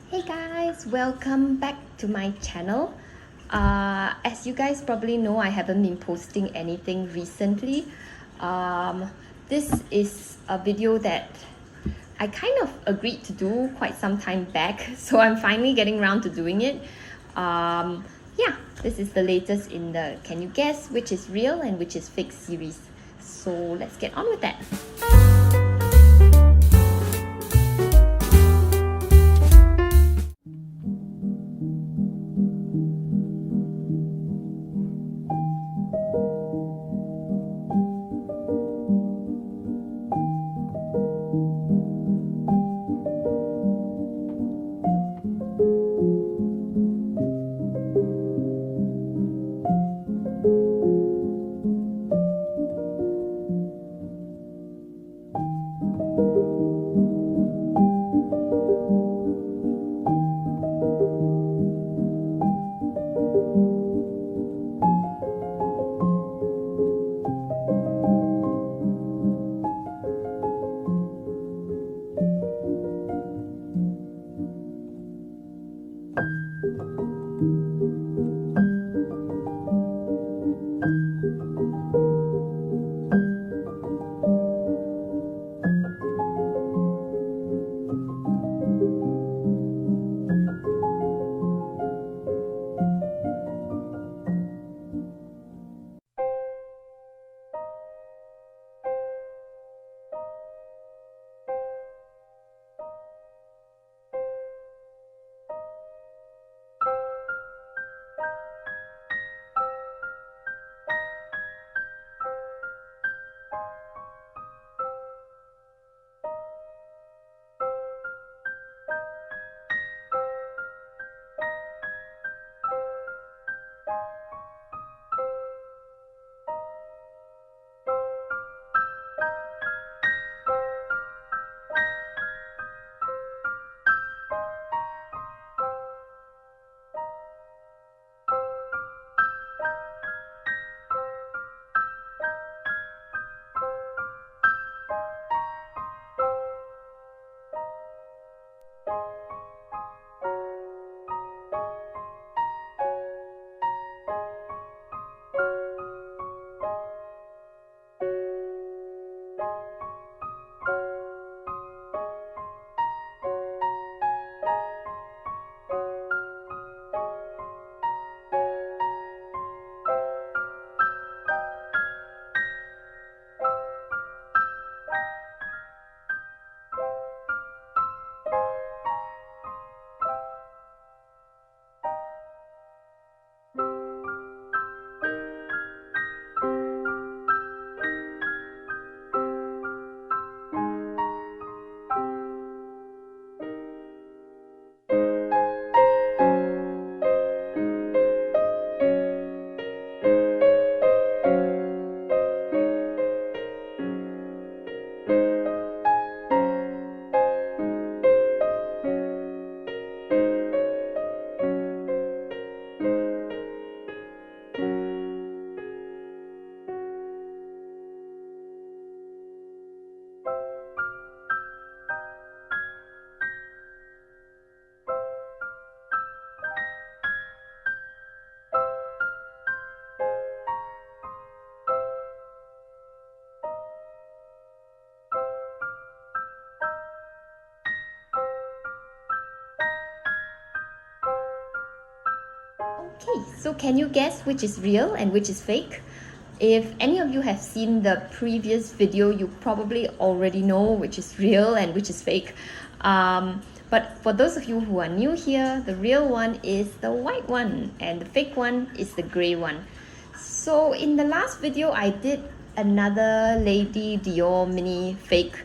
Hey guys, welcome back to my channel. As you guys probably know, I haven't been posting anything recently. This is a video that I kind of agreed to do quite some time back, so I'm finally getting around to doing it. Yeah, this is the latest in the Can You Guess Which Is Real and Which Is Fake series. So let's get on with that. Okay, so can you guess which is real and which is fake? If any of you have seen the previous video, you probably already know which is real and which is fake. But for those of you who are new here, the real one is the white one and the fake one is the gray one. So in the last video, I did another Lady Dior mini fake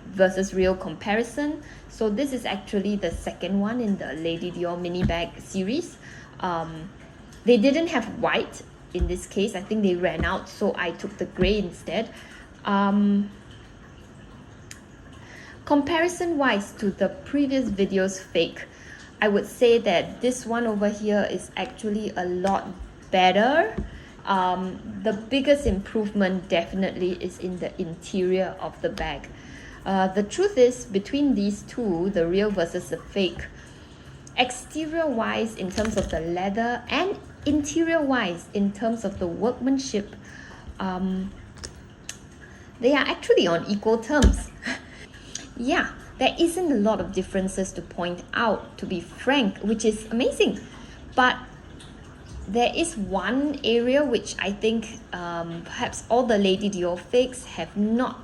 versus real comparison. So this is actually the second one in the Lady Dior mini bag series. They didn't have white in this case. I think they ran out, so I took the gray instead. Comparison wise to the previous video's fake, I would say that this one over here is actually a lot better. The biggest improvement definitely is in the interior of the bag. The truth is, between these two, the real versus the fake, exterior wise in terms of the leather and interior wise in terms of the workmanship, they are actually on equal terms. Yeah, there isn't a lot of differences to point out, to be frank, which is amazing. But there is one area which I think perhaps all the Lady Dior fakes have not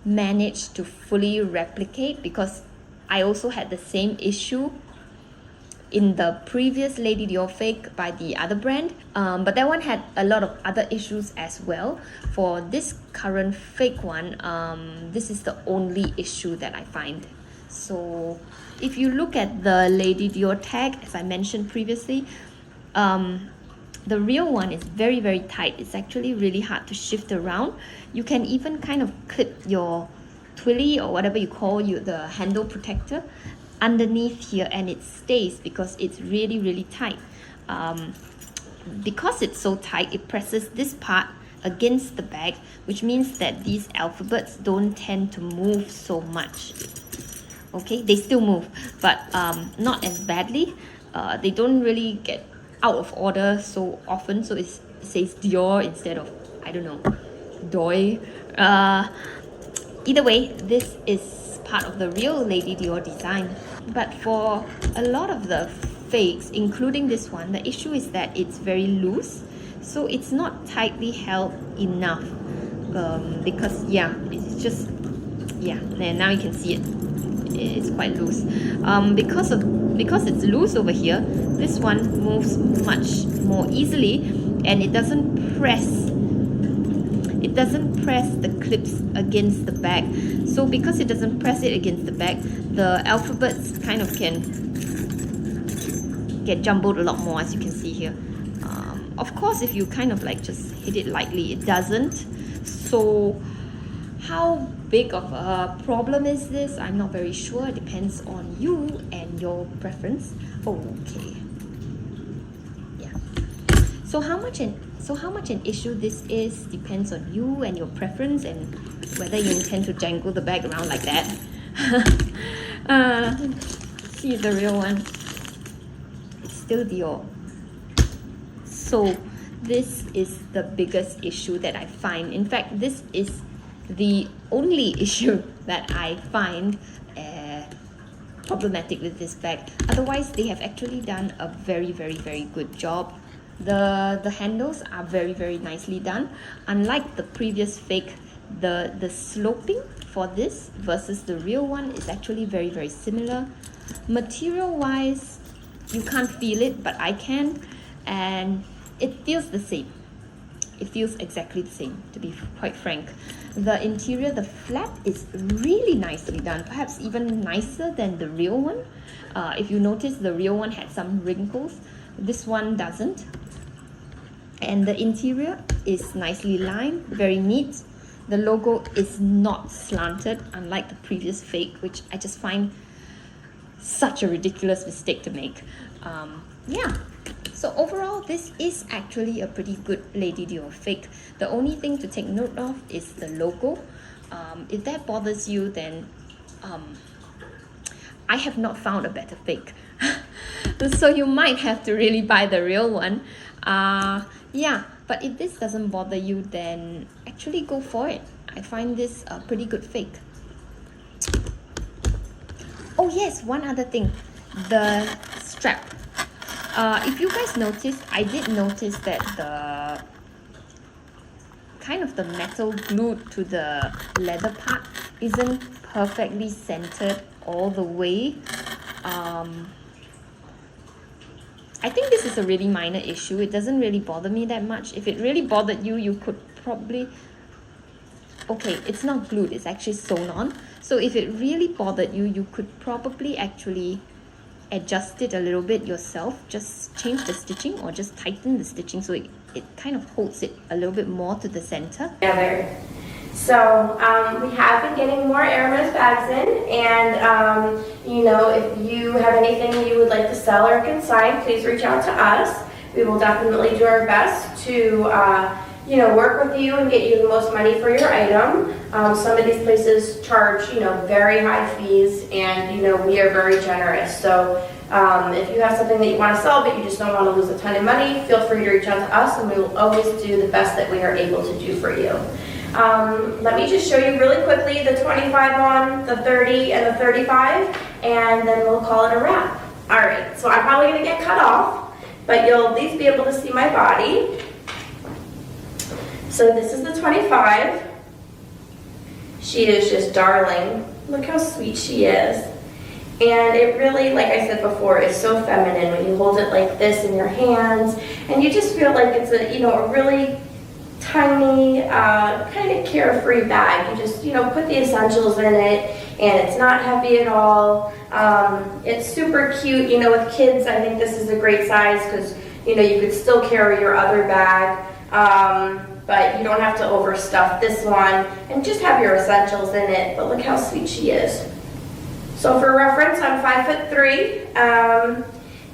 managed to fully replicate, because I also had the same issue in the previous Lady Dior fake by the other brand, but that one had a lot of other issues as well. For this current fake one, this is the only issue that I find. So if you look at the Lady Dior tag, as I mentioned previously, the real one is very, very tight. It's actually really hard to shift around. You can even kind of clip your twilly or whatever you call the handle protector underneath here, and it stays because it's really, really tight. Because it's so tight, it presses this part against the bag, which means that these alphabets don't tend to move so much. Okay, they still move, but not as badly. They don't really get out of order so often, so it says Dior instead of, I don't know, Doi. Either way, this is part of the real Lady Dior design. But for a lot of the fakes, including this one, the issue is that it's very loose, so it's not tightly held enough. Because yeah, it's just, yeah, and now you can see it. It's quite loose. Because it's loose over here, this one moves much more easily, and it doesn't press the clips against the bag. So because it doesn't press it against the bag, the alphabets kind of can get jumbled a lot more, as you can see here. Of course, if you kind of like just hit it lightly, it doesn't. So how big of a problem is this? I'm not very sure. It depends on you and your preference. Okay. Yeah. So how much an issue this is depends on you and your preference, and whether you intend to jangle the bag around like that. See the real one. It's still Dior. So this is the biggest issue that I find. In fact, this is the only issue that I find problematic with this bag. Otherwise, they have actually done a very, very, very good job. The handles are very, very nicely done. Unlike the previous fake, the sloping for this versus the real one is actually very, very similar. Material wise, you can't feel it, but I can, and it feels the same. It feels exactly the same, to be quite frank. The interior, the flap is really nicely done, perhaps even nicer than the real one. If you notice, the real one had some wrinkles. This one doesn't. And the interior is nicely lined, very neat. The logo is not slanted, unlike the previous fake, which I just find such a ridiculous mistake to make. Yeah. So overall, this is actually a pretty good Lady Dior fake. The only thing to take note of is the logo. If that bothers you, then I have not found a better fake. So you might have to really buy the real one. Yeah, but if this doesn't bother you, then actually go for it. I find this a pretty good fake. Oh yes, one other thing, the strap. If you guys notice, I did notice that the kind of the metal glued to the leather part isn't perfectly centered all the way. I think this is a really minor issue. It doesn't really bother me that much. If it really bothered you, you could probably... Okay, it's not glued, it's actually sewn on. So if it really bothered you, you could probably actually adjust it a little bit yourself. Just change the stitching or just tighten the stitching so it kind of holds it a little bit more to the center. So we have been getting more Hermes bags in, and you know, if you have anything you would like to sell or consign, please reach out to us. We will definitely do our best to you know, work with you and get you the most money for your item. Some of these places charge, you know, very high fees, and, you know, we are very generous. So if you have something that you want to sell but you just don't want to lose a ton of money, feel free to reach out to us, and we will always do the best that we are able to do for you. Let me just show you really quickly the 25 on, the 30, and the 35, and then we'll call it a wrap. All right, so I'm probably going to get cut off, but you'll at least be able to see my body. So this is the 25. She is just darling. Look how sweet she is. And it really, like I said before, is so feminine when you hold it like this in your hands, and you just feel like it's a, you know, a really tiny, kind of carefree bag. You just, you know, put the essentials in it, and it's not heavy at all. It's super cute. You know, with kids, I think this is a great size because, you know, you could still carry your other bag, but you don't have to overstuff this one, and just have your essentials in it. But look how sweet she is. So for reference, I'm 5'3",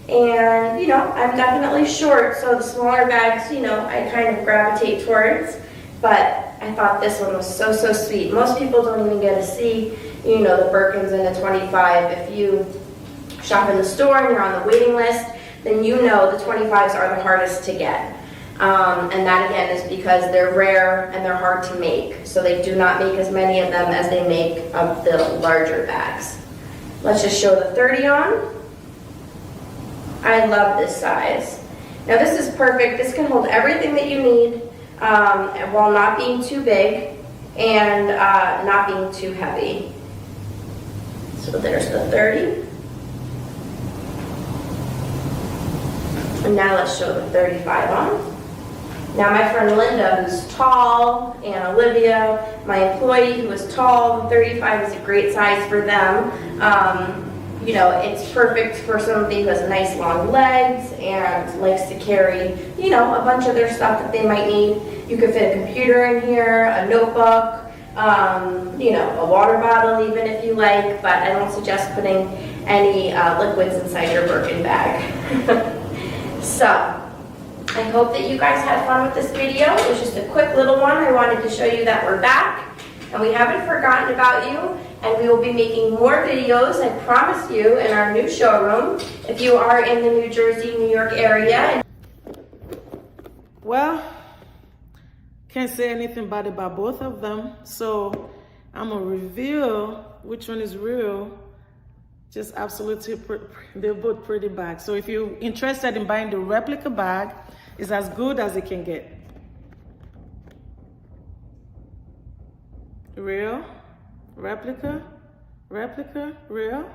and, you know, I'm definitely short, so the smaller bags, you know, I kind of gravitate towards, but I thought this one was so, so sweet. Most people don't even get to see, you know, the Birkins in a 25. If you shop in the store and you're on the waiting list, then you know the 25s are the hardest to get. And that, again, is because they're rare and they're hard to make, so they do not make as many of them as they make of the larger bags. Let's just show the 30 on. I love this size. Now this is perfect. This can hold everything that you need while not being too big and not being too heavy. So there's the 30. And now let's show the 35 on. Now my friend Linda, who's tall, and Olivia, my employee, who is tall, the 35 is a great size for them. You know, it's perfect for somebody who has nice long legs and likes to carry, you know, a bunch of their stuff that they might need. You could fit a computer in here, a notebook, you know, a water bottle even if you like, but I don't suggest putting any liquids inside your Birkin bag. So, I hope that you guys had fun with this video. It was just a quick little one. I wanted to show you that we're back, and we haven't forgotten about you, and we will be making more videos, I promise you, in our new showroom if you are in the New Jersey, New York area. Well, can't say anything bad about both of them, so I'm gonna reveal which one is real. Just absolutely, they're both pretty bags. So if you're interested in buying the replica bag, it's as good as it can get. Real, replica, replica, real,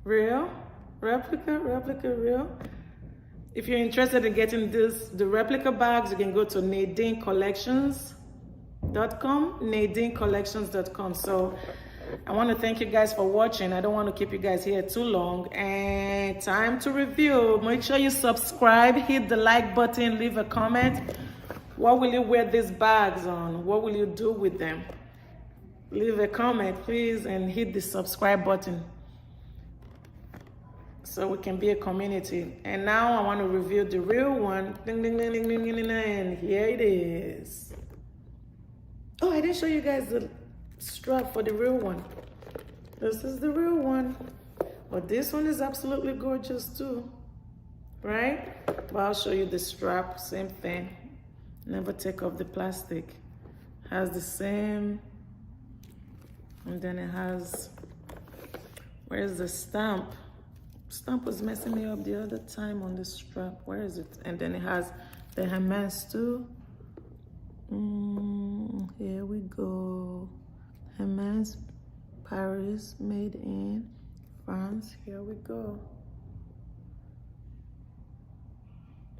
real, replica, replica, real. If you're interested in getting the replica bags, you can go to nadinecollections.com, nadinecollections.com. So I want to thank you guys for watching. I don't want to keep you guys here too long. And time to review. Make sure you subscribe, hit the like button, leave a comment. What will you wear these bags on? What will you do with them? Leave a comment, please, and hit the subscribe button so we can be a community. And now I want to review the real one. Ding, ding, ding, ding, ding, ding, ding, and here it is. Oh, I didn't show you guys the strap for the real one. This is the real one, but this one is absolutely gorgeous too, right? But I'll show you the strap. Same thing, never take off the plastic. Has the same, and then it has, where's the stamp? Stamp was messing me up the other time on the strap. Where is it? And then it has the Hermes too. Here we go. Hermes, Paris, made in France. Here we go.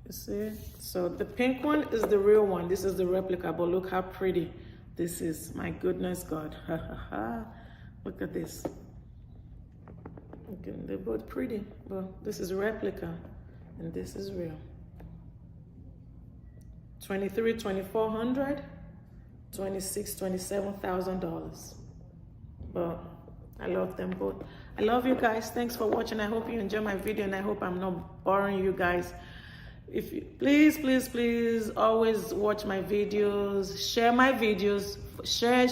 You see? So the pink one is the real one. This is the replica, but look how pretty this is. My goodness God. Look at this. Okay, they're both pretty. Well, this is replica and this is real. 23, 2400. $26,000, $27,000. But I love them both. I love you guys. Thanks for watching. I hope you enjoy my video, and I hope I'm not boring you guys. If you please always watch my videos, share my videos, share